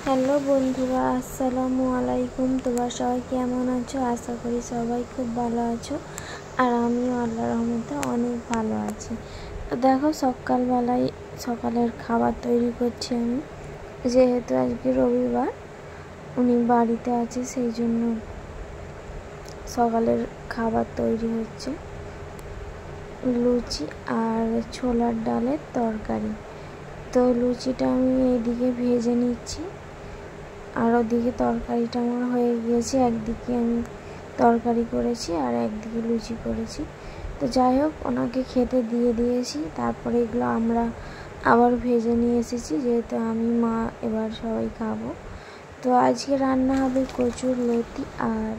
Hello বন্ধুরা, আসসালামু আলাইকুম। তোমরা সবাই কেমন আছো? আশা করি সবাই খুব ভালো আছো। আর আমিও আল্লাহর রহমতে অনেক ভালো আছি। তো দেখো, সকালের খাবার তৈরি করছি আমি, যেহেতু আজকে রবিবার, উনি বাড়িতে আছে, সেই জন্য সকালের খাবার তৈরি হচ্ছে। লুচি আর ছোলার ডালের তরকারি। তো লুচিটা আমি এইদিকে ভেজে নিচ্ছি, আর ওদিকে তরকারিটা আমার হয়ে গিয়েছে। একদিকে আমি তরকারি করেছি আর একদিকে লুচি করেছি। তো যাই হোক, ওনাকে খেতে দিয়ে দিয়েছি। তারপরে এগুলো আমরা আবার ভেজে নিয়ে এসেছি, যেহেতু আমি, মা, এবার সবাই খাবো। তো আজকে রান্না হবে কচুর লতি আর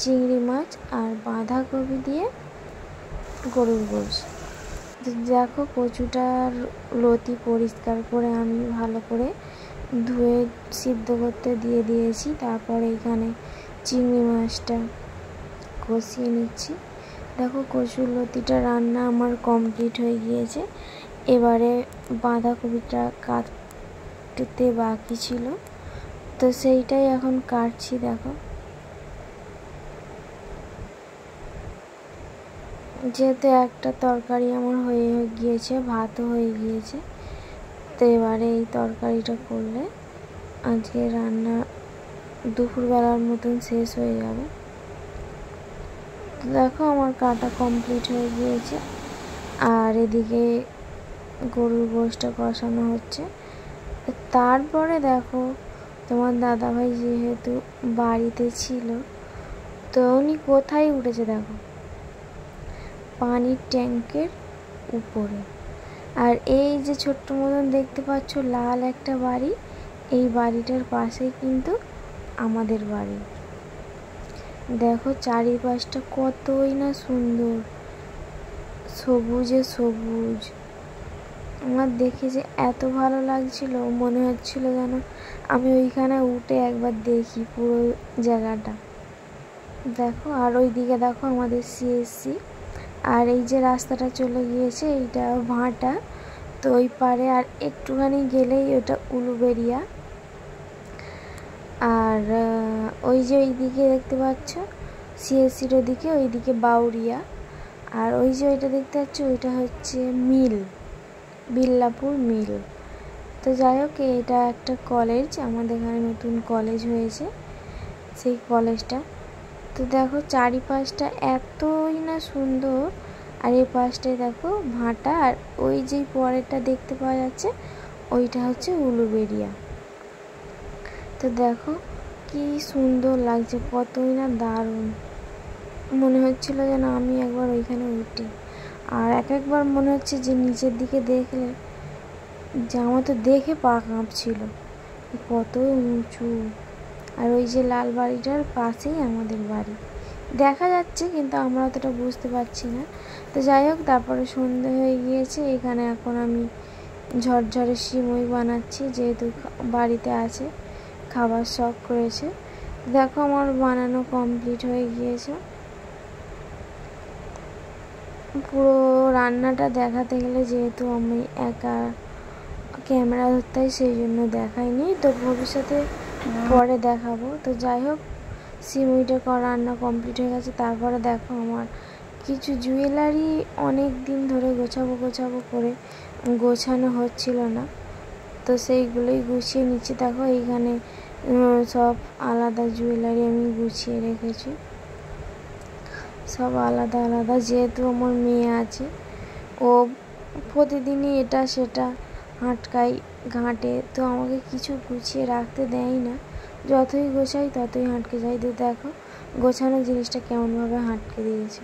চিংড়ি মাছ আর বাঁধাকপি দিয়ে গরুর গোশ। তো দেখো, কচুটার লতি পরিষ্কার করে আমি ভালো করে ধুয়ে সিদ্ধ করতে দিয়ে দিয়েছি। তারপরে এখানে চিংড়ি মাছটা কষিয়ে নিচ্ছি। দেখো, কচুর লতিটা রান্না আমার কমপ্লিট হয়ে গিয়েছে। এবারে বাঁধাকপিটা কাটতে বাকি ছিল, তো সেইটাই এখন কাটছি। দেখো, যেহেতু একটা তরকারি আমার হয়ে গিয়েছে, ভাতও হয়ে গিয়েছে, তো এবারে এই তরকারিটা করলে আজকে রান্না দুপুরবেলার মতন শেষ হয়ে যাবে। দেখো, আমার কাটা কমপ্লিট হয়ে গিয়েছে, আর এদিকে গরুর গোশটা কষানো হচ্ছে। তারপরে দেখো, তোমার দাদাভাই যেহেতু বাড়িতে ছিল, তো উনি কোথায় উঠেছে দেখো, পানির ট্যাঙ্কের উপরে। আর এই যে ছোট্ট মতন দেখতে পাচ্ছ লাল একটা বাড়ি, এই বাড়িটার পাশেই কিন্তু আমাদের বাড়ি। দেখো, চারিপাশটা কতই না সুন্দর, সবুজে সবুজ। আমার দেখে যে এত ভালো লাগছিল, মনে হচ্ছিল যেন আমি ওইখানে উঠে একবার দেখি পুরো জায়গাটা। দেখো, আর ওইদিকে দেখো আমাদের সিএসসি। আর এই যে রাস্তাটা চলে গিয়েছে, এইটা ভাঁটা। তো ওই পারে আর একটুখানি গেলেই ওটা উলুবেড়িয়া। আর ওই যে ওইদিকে দেখতে পাচ্ছ সিএসসির ওদিকে, ওইদিকে বাউরিয়া। আর ওই যে ওইটা দেখতে পাচ্ছ, ওইটা হচ্ছে মিল, বিল্লাপুর মিল। তো যাই হোক, এটা একটা কলেজ, আমাদের এখানে নতুন কলেজ হয়েছে, সেই কলেজটা। তো দেখো, চারিপাশটা এতই না সুন্দর। আর এই পাশটায় দেখো ভাঁটা, আর ওই যেই পরেরটা দেখতে পাওয়া যাচ্ছে, ওইটা হচ্ছে উলুবেড়িয়া। তো দেখো কি সুন্দর লাগছে, কতই না দারুণ। মনে হচ্ছিল যেন আমি একবার ওইখানে উঠি। আর একবার মনে হচ্ছে যে নিচের দিকে দেখলে যে আমার তো দেখে পা কাঁপছিল, কতই উঁচু। আর ওই যে লাল বাড়িটার পাশেই আমাদের বাড়ি দেখা যাচ্ছে, কিন্তু আমরা অতটা বুঝতে পারছি না। তো যাই হোক, তারপরে সন্ধে হয়ে গিয়েছে। এখানে এখন আমি ঝরঝরে সিমই বানাচ্ছি, যেহেতু বাড়িতে আছে, খাবার শখ করেছে। দেখো, আমার বানানো কমপ্লিট হয়ে গিয়েছে। পুরো রান্নাটা দেখাতে গেলে, যেহেতু আমি একা ক্যামেরা ধরতে হয়, সেই জন্য দেখাইনি। তো ভবিষ্যতে পরে দেখাবো। তো যাই হোক, সিমুইটা রান্না কমপ্লিট হয়ে গেছে। তারপরে দেখো, আমার কিছু জুয়েলারি অনেক দিন ধরে গোছাবো করে গোছানো হচ্ছিল না, তো সেইগুলোই গুছিয়ে নিচ্ছি। দেখো, এইখানে সব আলাদা জুয়েলারি আমি গুছিয়ে রেখেছি, সব আলাদা আলাদা। যেহেতু আমার মেয়ে আছে, ও প্রতিদিনই এটা সেটা ঘাঁটে, তো আমাকে কিছু গুছিয়ে রাখতে দেয় না। যতই গোছাই ততই হাঁটকে যাই। তো দেখো, গোছানো জিনিসটা কেমনভাবে হাঁটকে দিয়েছে।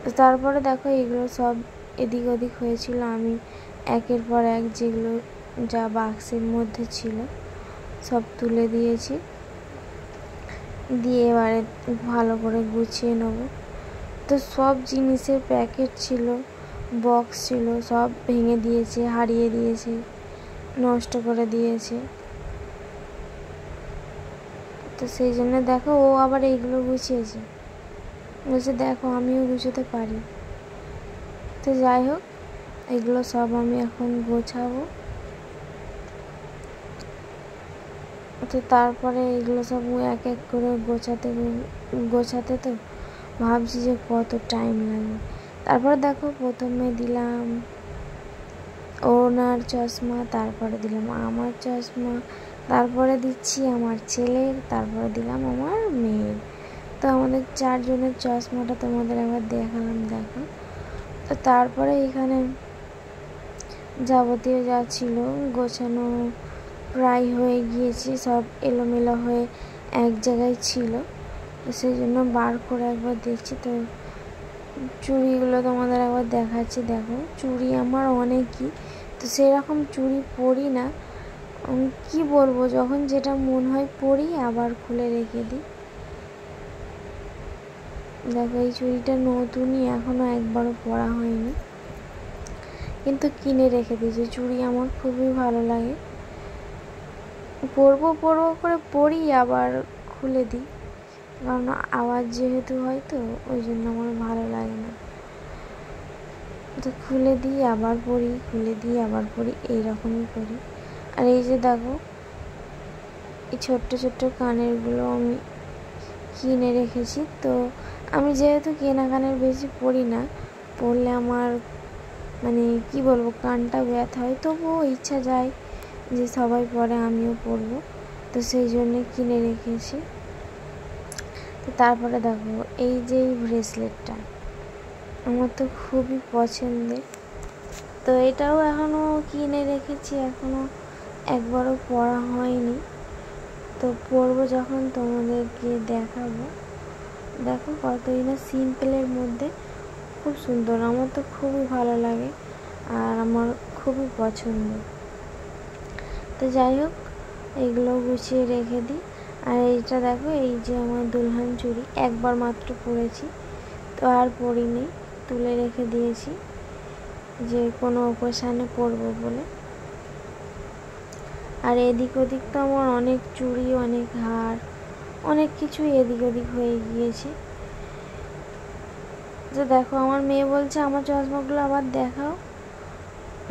তো তারপরে দেখো, এগুলো সব এদিক ওদিক হয়েছিল, আমি একের পর এক যেগুলো যা বাক্সের মধ্যে ছিল সব তুলে দিয়েছি, দিয়ে এবারে ভালো করে গুছিয়ে নেব। তো সব জিনিসের প্যাকেট ছিল, বক্স ছিল, সব ভেঙে দিয়েছে, হারিয়ে দিয়েছে, নষ্ট করে দিয়েছে। তো সেই জন্য দেখো, ও আবার এইগুলো গুছিয়েছে, বলছে দেখো আমিও গুছোতে পারি। তো যাই হোক, এগুলো সব আমি এখন গোছাবো। তো তারপরে এগুলো সব এক এক করে গোছাতে তো ভাবছি যে কত টাইম লাগে। তারপরে দেখো প্রথমে দিলাম ওনার চশমা, তারপরে দিলাম আমার চশমা, তারপরে দিচ্ছি আমার ছেলের, তারপরে দিলাম আমার মেয়ের। তো আমাদের 4 জনের চশমাটা তোমাদের একবার দেখালাম, দেখো। তো তারপরে এখানে যাবতীয় যা ছিল গোছানো প্রায় হয়ে গিয়েছে, সব এলোমেলো হয়ে এক জায়গায় ছিল, সেই জন্য বার করে একবার দেখছি। তো চুড়িগুলো তোমাদের একবার দেখাচ্ছি, দেখো চুড়ি আমার অনেকই, তো সেরকম চুড়ি পরি না, কি বলবো, যখন যেটা মন হয় পরি, আবার খুলে রেখে দিই। দেখো এই চুড়িটা নতুনই, এখনও একবারও পরা হয়নি, কিন্তু কিনে রেখে দিয়েছি। চুড়ি আমার খুবই ভালো লাগে, পরবো করে পরি, আবার খুলে দিই, কারণ আওয়াজ যেহেতু হয় তো ওই জন্য আমার ভালো লাগে না। তো খুলে দিই আবার পরি, খুলে দিই আবার পরি, এইরকমই করি। আর এই যে দেখো এই ছোট্ট ছোট্ট কানেরগুলো আমি কিনে রেখেছি। তো আমি যেহেতু কেনা কানের বেশি পরি না, পরলে আমার মানে কি বলবো, কানটা ব্যথা হয়, তবুও ইচ্ছা যায় যে সবাই পরে আমিও পরবো, তো সেই জন্যে কিনে রেখেছি। তো তারপরে দেখো এই যে এই ব্রেসলেটটা আমার তো খুবই পছন্দের, তো এটাও এখনও কিনে রেখেছি, এখনও একবারও পরা হয়নি। তো পরবো যখন তোমাদেরকে দেখাবো। দেখো কতই না সিম্পলের মধ্যে খুব সুন্দর, আমার তো খুবই ভালো লাগে আর আমার খুবই পছন্দ। তো যাই হোক এগুলো গুছিয়ে রেখে দিই। আর এইটা দেখো, এই যে আমার দুলহান চুড়ি, একবার মাত্র পরেছি, তো আর পরিনি, তুলে রেখে দিয়েছি যে কোনো অকেশানে পরবো বলে। আর এদিক ওদিক তো আমার অনেক চুড়ি, অনেক হার, অনেক কিছু এদিক ওদিক হয়ে গিয়েছে। তো দেখো আমার মেয়ে বলছে আমার চশমাগুলো আবার দেখাও,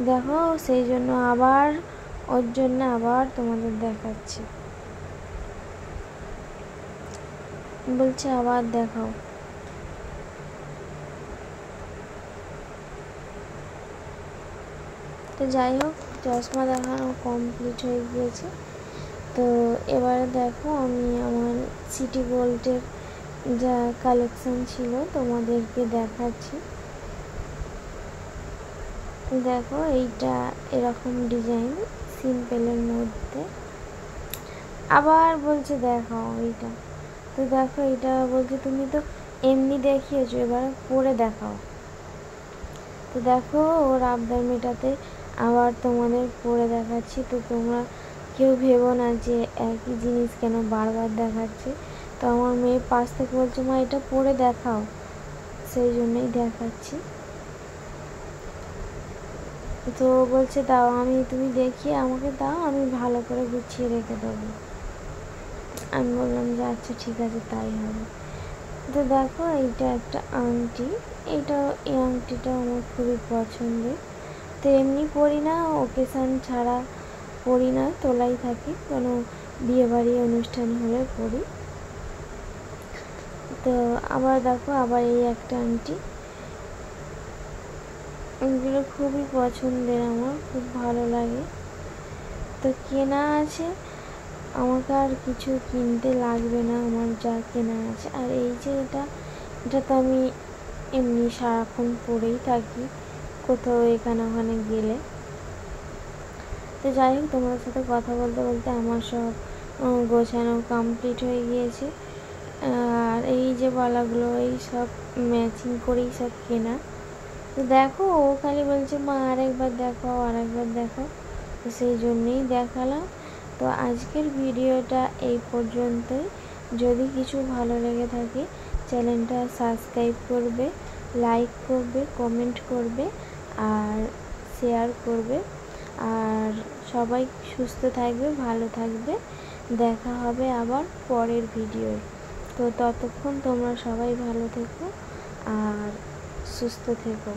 দেখো সেই জন্য আবার ওর জন্য আবার তোমাদের দেখাচ্ছি, বলছে আবার দেখাও। তো যাই হোক চশমা দেখানো কমপ্লিট হয়ে গিয়েছে। তো এবারে দেখো আমি আমার সিটি গোল্ডের যা কালেকশন ছিল তোমাদেরকে দেখাচ্ছি। দেখো এইটা এরকম ডিজাইন সিম্পলের মধ্যে, আবার বলছে দেখাও এইটা। তো দেখো এটা বলছে তুমি তো এমনি দেখিয়েছো, এবারে পরে দেখাও। তো দেখো ওর আবদার মেটাতে আবার তোমাদের পরে দেখাচ্ছি। তো তোমরা কেউ ভেবো না যে একই জিনিস কেন বারবার দেখাচ্ছে। তো আমার মেয়ে পাশ থেকে বলছে মা এটা পরে দেখাও, সেই জন্যই দেখাচ্ছি। তো বলছে দাও, তুমি দেখিয়ে আমাকে দাও, আমি ভালো করে গুছিয়ে রেখে দেবো। আমি বললাম যে আচ্ছা ঠিক আছে তাই হবে। তো দেখো এইটা একটা আংটি, এই আংটিটা আমার খুবই পছন্দের। তো এমনি পরি না, ওকেশান ছাড়া পরি না, তোলাই থাকি, কোনো বিয়েবাড়ি অনুষ্ঠান হলে পরি। তো আবার দেখো আবার এই একটা আংটি, এগুলো খুবই পছন্দের, আমার খুব ভালো লাগে। তো কেনা আছে, আমাকে আর কিছু কিনতে লাগবে না, আমার যা কেনা আছে। আর এই যে এটা তো আমি এমনি সারাক্ষণ পরেই থাকি কোথাও এখানে ওখানে গেলে। তো যাই হোক তোমার সাথে কথা বলতে বলতে আমার সব গোছানো কমপ্লিট হয়ে গিয়েছে। আর এই যে বালাগুলো এই সব ম্যাচিং করেই সব কেনা। তো দেখো ও খালি বলছে মা আরেকবার দেখাও, আরেকবার দেখাও, তো সেই জন্যেই দেখালাম। তো আজকের ভিডিওটা এই পর্যন্তই। যদি কিছু ভালো লেগে থাকে চ্যানেলটা সাবস্ক্রাইব করবে, লাইক করবে, কমেন্ট করবে আর শেয়ার করবে। আর সবাই সুস্থ থাকবে, ভালো থাকবে, দেখা হবে আবার পরের ভিডিওয়। তো ততক্ষণ তোমরা সবাই ভালো থেকো আর সুস্থ থেকো।